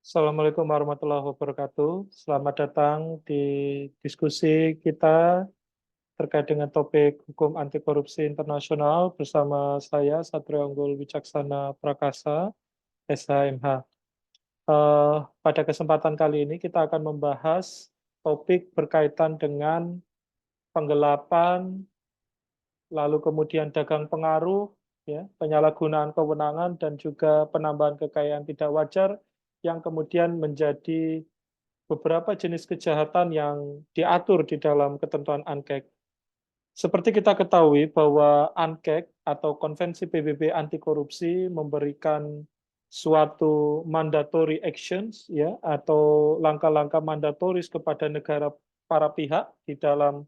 Assalamualaikum warahmatullahi wabarakatuh. Selamat datang di diskusi kita terkait dengan topik hukum anti korupsi internasional bersama saya Satrio Unggul Wicaksana Prakasa, SHMH. Pada kesempatan kali ini kita akan membahas topik berkaitan dengan penggelapan, lalu kemudian dagang pengaruh, ya, penyalahgunaan kewenangan dan juga penambahan kekayaan tidak wajar yang kemudian menjadi beberapa jenis kejahatan yang diatur di dalam ketentuan ANKEK. Seperti kita ketahui bahwa ANKEK atau Konvensi PBB anti korupsi memberikan suatu mandatory actions, ya, atau langkah-langkah mandatoris kepada negara para pihak di dalam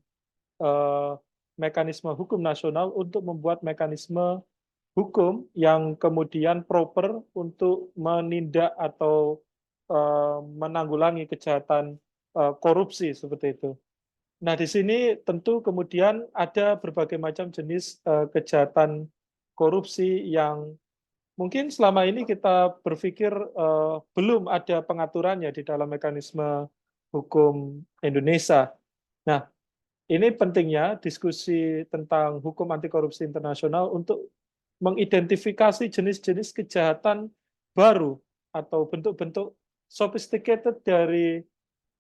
eh, mekanisme hukum nasional untuk membuat mekanisme hukum yang kemudian proper untuk menindak atau menanggulangi kejahatan korupsi seperti itu. Nah, di sini tentu kemudian ada berbagai macam jenis kejahatan korupsi yang mungkin selama ini kita berpikir belum ada pengaturannya di dalam mekanisme hukum Indonesia. Nah, ini pentingnya diskusi tentang hukum anti korupsi internasional untuk mengidentifikasi jenis-jenis kejahatan baru atau bentuk-bentuk sophisticated dari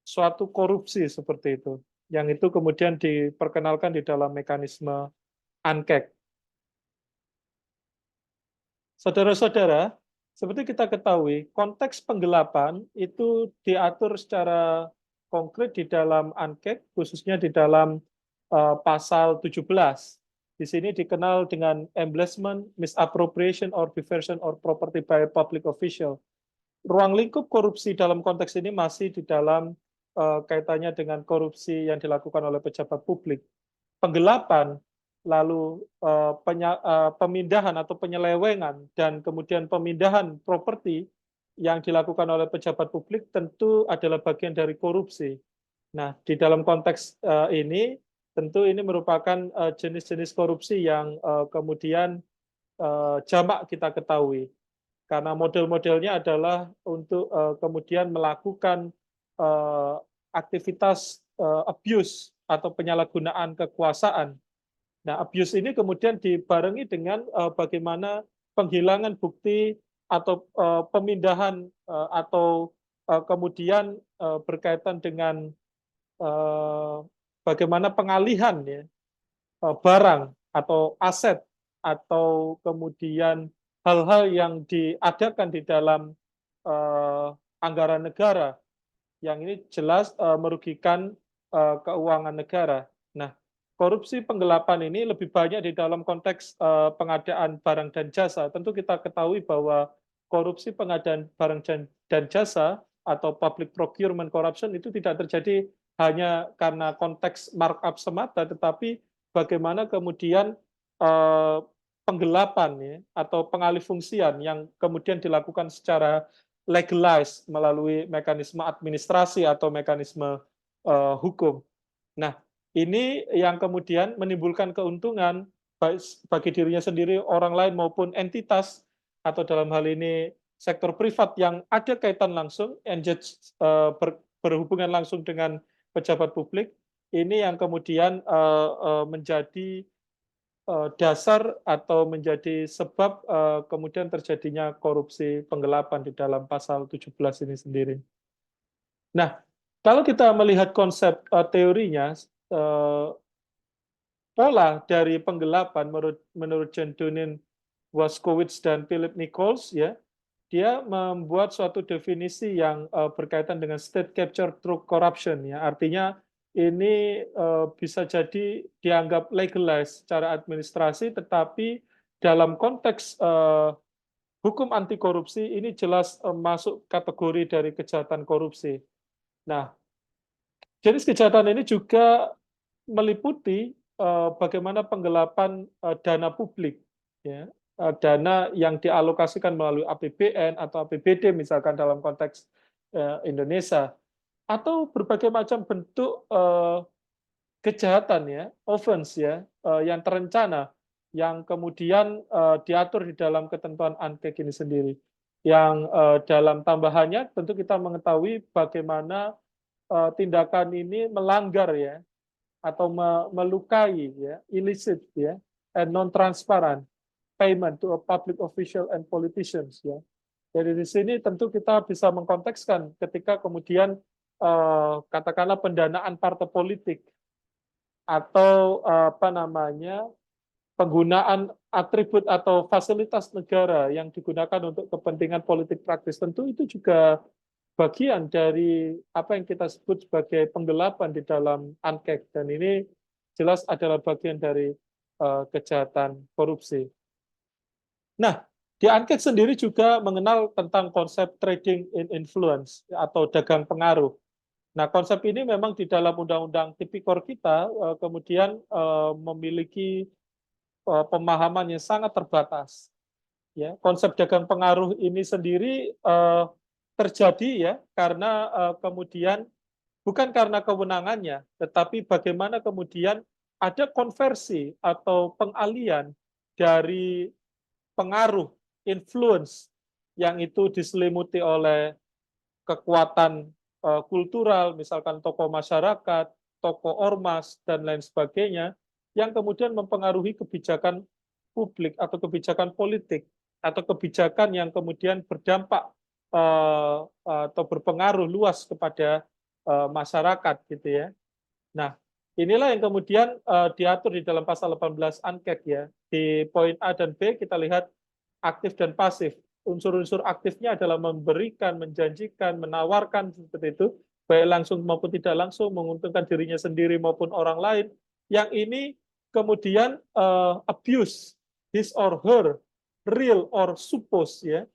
suatu korupsi seperti itu. Yang itu kemudian diperkenalkan di dalam mekanisme ANKEK. Saudara-saudara, seperti kita ketahui, konteks penggelapan itu diatur secara konkret di dalam ANKEK, khususnya di dalam pasal 17. Di sini dikenal dengan embezzlement, misappropriation, or diversion or property by a public official. Ruang lingkup korupsi dalam konteks ini masih di dalam kaitannya dengan korupsi yang dilakukan oleh pejabat publik. Penggelapan, lalu pemindahan atau penyelewengan, dan kemudian pemindahan properti yang dilakukan oleh pejabat publik tentu adalah bagian dari korupsi. Nah, di dalam konteks ini, tentu ini merupakan jenis-jenis korupsi yang kemudian jamak kita ketahui. Karena model-modelnya adalah untuk kemudian melakukan uh, aktivitas abuse atau penyalahgunaan kekuasaan. Nah, abuse ini kemudian dibarengi dengan bagaimana penghilangan bukti atau pemindahan atau kemudian berkaitan dengan bagaimana pengalihan, ya, barang atau aset atau kemudian hal-hal yang diadakan di dalam anggaran negara yang ini jelas merugikan keuangan negara. Nah, korupsi penggelapan ini lebih banyak di dalam konteks pengadaan barang dan jasa. Tentu kita ketahui bahwa korupsi pengadaan barang dan jasa atau public procurement corruption itu tidak terjadi hanya karena konteks markup semata, tetapi bagaimana kemudian eh, penggelapan, ya, atau pengalihfungsian yang kemudian dilakukan secara legalized melalui mekanisme administrasi atau mekanisme hukum. Nah, ini yang kemudian menimbulkan keuntungan bagi dirinya sendiri, orang lain maupun entitas atau dalam hal ini sektor privat yang ada kaitan langsung, engage, berhubungan langsung dengan pejabat publik. Ini yang kemudian menjadi dasar atau menjadi sebab kemudian terjadinya korupsi penggelapan di dalam pasal 17 ini sendiri. Nah, kalau kita melihat konsep teorinya, uh, pola dari penggelapan menurut John Dunning, Waskowitz, dan Philip Nichols, ya, dia membuat suatu definisi yang berkaitan dengan state capture through corruption, ya. Artinya ini bisa jadi dianggap legalized secara administrasi, tetapi dalam konteks hukum anti korupsi ini jelas masuk kategori dari kejahatan korupsi. Nah, jenis kejahatan ini juga meliputi bagaimana penggelapan dana publik, ya, dana yang dialokasikan melalui APBN atau APBD misalkan dalam konteks Indonesia, atau berbagai macam bentuk kejahatan, ya, offense, ya, yang terencana yang kemudian diatur di dalam ketentuan ANKEK ini sendiri. yang dalam tambahannya tentu kita mengetahui bagaimana tindakan ini melanggar ya atau melukai ya illicit ya and non transparent payment to a public official and politicians ya. Jadi di sini tentu kita bisa mengkontekskan ketika kemudian katakanlah pendanaan partai politik atau apa namanya penggunaan atribut atau fasilitas negara yang digunakan untuk kepentingan politik praktis, tentu itu juga bagian dari apa yang kita sebut sebagai penggelapan di dalam ANKEK, dan ini jelas adalah bagian dari kejahatan korupsi. Nah, di ANKEK sendiri juga mengenal tentang konsep trading in influence atau dagang pengaruh. Nah, konsep ini memang di dalam Undang-Undang Tipikor kita kemudian memiliki pemahaman yang sangat terbatas. Ya, konsep dagang pengaruh ini sendiri terjadi ya karena kemudian bukan karena kewenangannya, tetapi bagaimana kemudian ada konversi atau pengalian dari pengaruh, influence yang itu diselimuti oleh kekuatan kultural, misalkan tokoh masyarakat, tokoh ormas, dan lain sebagainya, yang kemudian mempengaruhi kebijakan publik atau kebijakan politik, atau kebijakan yang kemudian berdampak atau berpengaruh luas kepada masyarakat gitu ya. Nah, inilah yang kemudian diatur di dalam pasal 18 ANKEK ya. Di poin A dan B kita lihat aktif dan pasif. Unsur-unsur aktifnya adalah memberikan, menjanjikan, menawarkan seperti itu, baik langsung maupun tidak langsung, menguntungkan dirinya sendiri maupun orang lain. Yang ini kemudian abuse his or her real or suppose ya,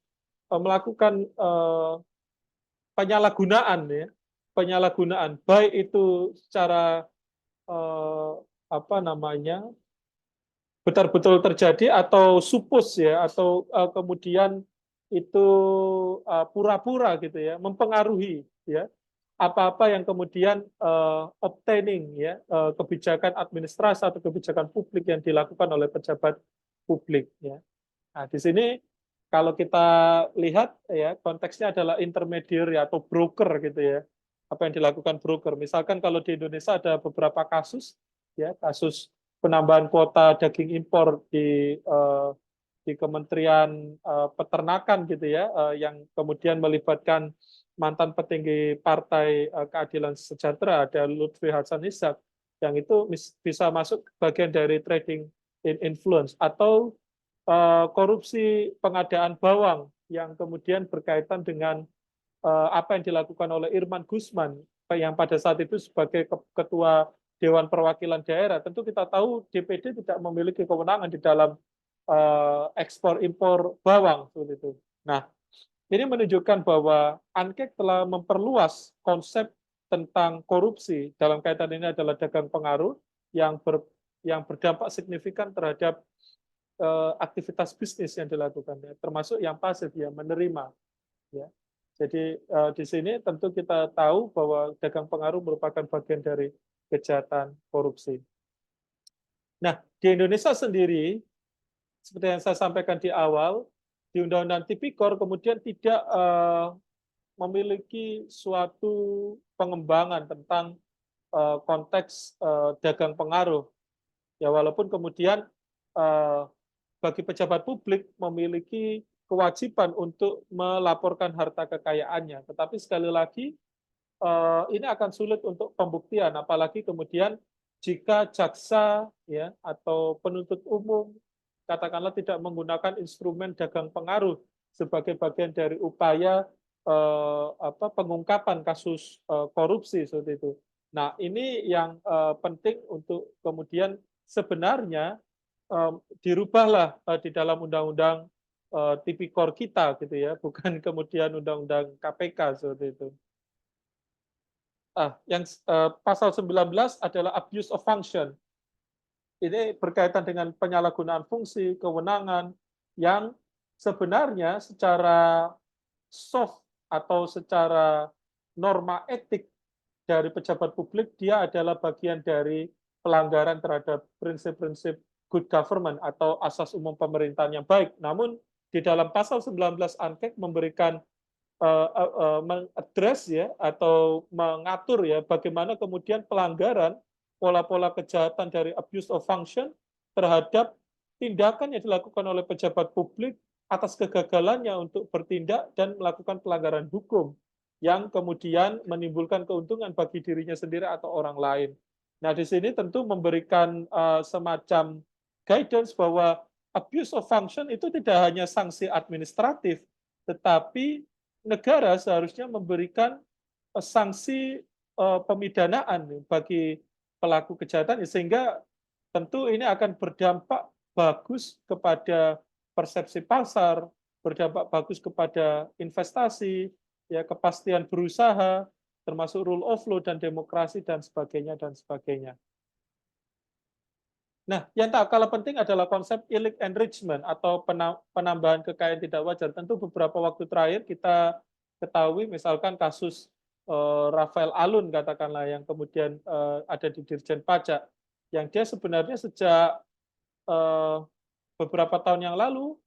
melakukan penyalahgunaan ya, penyalahgunaan baik itu secara apa namanya betul-betul terjadi atau supus ya atau kemudian itu pura-pura gitu ya mempengaruhi ya apa-apa yang kemudian obtaining ya kebijakan administrasi atau kebijakan publik yang dilakukan oleh pejabat publik ya. Nah, di sini kalau kita lihat ya konteksnya adalah intermediary atau broker gitu ya. Apa yang dilakukan broker. Misalkan kalau di Indonesia ada beberapa kasus ya, kasus penambahan kuota daging impor di Kementerian Peternakan gitu ya, yang kemudian melibatkan mantan petinggi Partai Keadilan Sejahtera, ada Lutfi Hasan Ishak, yang itu bisa masuk bagian dari trading in influence, atau korupsi pengadaan bawang yang kemudian berkaitan dengan apa yang dilakukan oleh Irman Gusman yang pada saat itu sebagai ketua Dewan Perwakilan Daerah. Tentu kita tahu DPD tidak memiliki kewenangan di dalam ekspor impor bawang seperti itu. Nah, ini menunjukkan bahwa ANKEK telah memperluas konsep tentang korupsi dalam kaitan ini adalah dagang pengaruh yang berdampak signifikan terhadap aktivitas bisnis yang dilakukan, ya, termasuk yang pasif ya menerima. Ya. Jadi di sini tentu kita tahu bahwa dagang pengaruh merupakan bagian dari kejahatan korupsi. Nah, di Indonesia sendiri, seperti yang saya sampaikan di awal, di Undang-Undang Tipikor kemudian tidak memiliki suatu pengembangan tentang konteks dagang pengaruh. Ya, walaupun kemudian bagi pejabat publik memiliki kewajiban untuk melaporkan harta kekayaannya. Tetapi sekali lagi, ini akan sulit untuk pembuktian, apalagi kemudian jika jaksa ya atau penuntut umum katakanlah tidak menggunakan instrumen dagang pengaruh sebagai bagian dari upaya pengungkapan kasus korupsi seperti itu. Nah, ini yang penting untuk kemudian sebenarnya dirubahlah di dalam undang-undang tipikor kita gitu ya, bukan kemudian undang-undang KPK seperti itu. Yang pasal 19 adalah abuse of function. Ini berkaitan dengan penyalahgunaan fungsi, kewenangan yang sebenarnya secara soft atau secara norma etik dari pejabat publik dia adalah bagian dari pelanggaran terhadap prinsip-prinsip good government atau asas umum pemerintahan yang baik. Namun di dalam pasal 19 ANKEK memberikan mengadres ya atau mengatur ya bagaimana kemudian pelanggaran pola-pola kejahatan dari abuse of function terhadap tindakan yang dilakukan oleh pejabat publik atas kegagalannya untuk bertindak dan melakukan pelanggaran hukum yang kemudian menimbulkan keuntungan bagi dirinya sendiri atau orang lain. Nah, di sini tentu memberikan semacam guidance bahwa abuse of function itu tidak hanya sanksi administratif, tetapi negara seharusnya memberikan sanksi pemidanaan bagi pelaku kejahatan sehingga tentu ini akan berdampak bagus kepada persepsi pasar, berdampak bagus kepada investasi, ya kepastian berusaha, termasuk rule of law dan demokrasi dan sebagainya dan sebagainya. Nah, yang tak kalah penting adalah konsep illicit enrichment atau penambahan kekayaan tidak wajar. Tentu beberapa waktu terakhir kita ketahui misalkan kasus Rafael Alun katakanlah yang kemudian ada di Dirjen Pajak yang dia sebenarnya sejak beberapa tahun yang lalu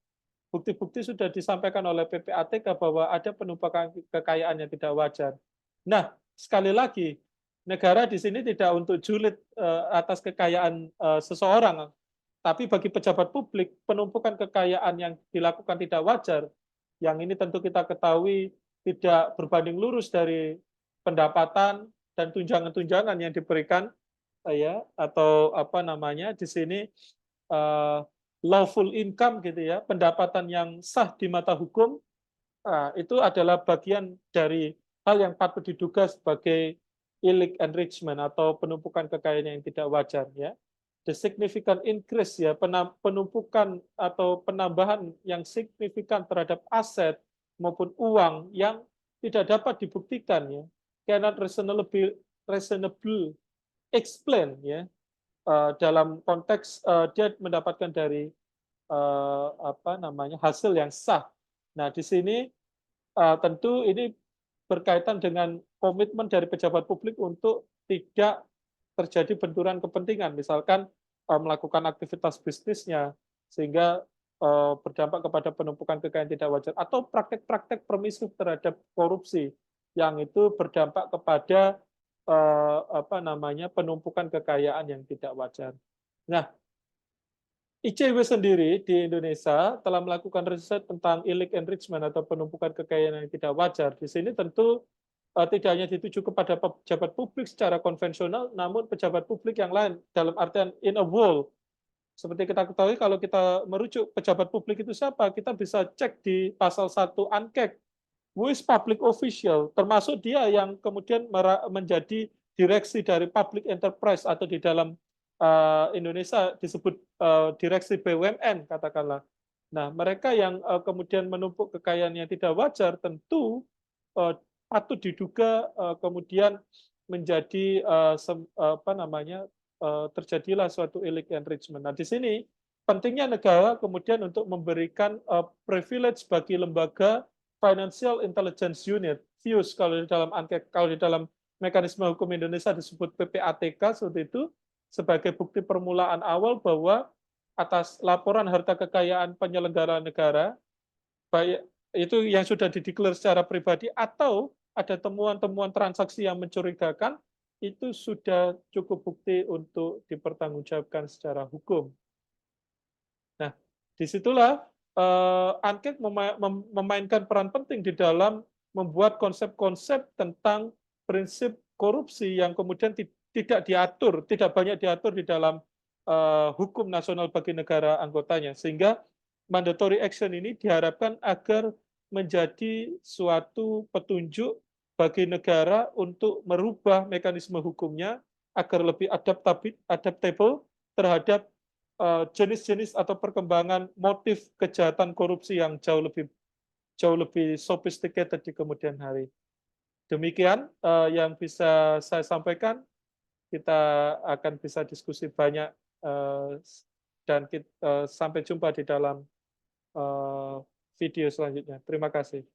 bukti-bukti sudah disampaikan oleh PPATK bahwa ada penumpukan kekayaan yang tidak wajar. Nah, sekali lagi negara di sini tidak untuk julid atas kekayaan seseorang, tapi bagi pejabat publik penumpukan kekayaan yang dilakukan tidak wajar, yang ini tentu kita ketahui tidak berbanding lurus dari pendapatan dan tunjangan-tunjangan yang diberikan ya atau apa namanya di sini lawful income gitu ya, pendapatan yang sah di mata hukum itu adalah bagian dari hal yang patut diduga sebagai illicit enrichment atau penumpukan kekayaan yang tidak wajar ya. The significant increase ya penumpukan atau penambahan yang signifikan terhadap aset maupun uang yang tidak dapat dibuktikan ya. Cannot reasonable explain ya dalam konteks dia mendapatkan dari apa namanya hasil yang sah. Nah, di sini tentu ini berkaitan dengan komitmen dari pejabat publik untuk tidak terjadi benturan kepentingan, misalkan melakukan aktivitas bisnisnya sehingga berdampak kepada penumpukan kekayaan tidak wajar atau praktek-praktek permisif terhadap korupsi yang itu berdampak kepada apa namanya penumpukan kekayaan yang tidak wajar. Nah, ICW sendiri di Indonesia telah melakukan riset tentang illicit enrichment atau penumpukan kekayaan yang tidak wajar. Di sini tentu tidak hanya dituju kepada pejabat publik secara konvensional, namun pejabat publik yang lain dalam artian in a whole. Seperti kita ketahui kalau kita merujuk pejabat publik itu siapa, kita bisa cek di pasal 1 ANKEK, who is public official, termasuk dia yang kemudian menjadi direksi dari public enterprise atau di dalam Indonesia disebut direksi BUMN katakanlah. Nah, mereka yang kemudian menumpuk kekayaan yang tidak wajar tentu patut diduga kemudian menjadi apa namanya terjadilah suatu illicit enrichment. Nah, di sini pentingnya negara kemudian untuk memberikan privilege bagi lembaga Financial Intelligence Unit, FIUS kalau di dalam kalau di dalam mekanisme hukum Indonesia disebut PPATK seperti itu, sebagai bukti permulaan awal bahwa atas laporan harta kekayaan penyelenggara negara, baik itu yang sudah dideklar secara pribadi atau ada temuan-temuan transaksi yang mencurigakan, itu sudah cukup bukti untuk dipertanggungjawabkan secara hukum. Nah, disitulah ANKEK memainkan peran penting di dalam membuat konsep-konsep tentang prinsip korupsi yang kemudian tidak diatur, tidak banyak diatur di dalam hukum nasional bagi negara anggotanya. Sehingga mandatory action ini diharapkan agar menjadi suatu petunjuk bagi negara untuk merubah mekanisme hukumnya agar lebih adaptable terhadap jenis-jenis atau perkembangan motif kejahatan korupsi yang jauh lebih sophisticated di kemudian hari. Demikian yang bisa saya sampaikan. Kita akan bisa diskusi banyak dan sampai jumpa di dalam video selanjutnya. Terima kasih.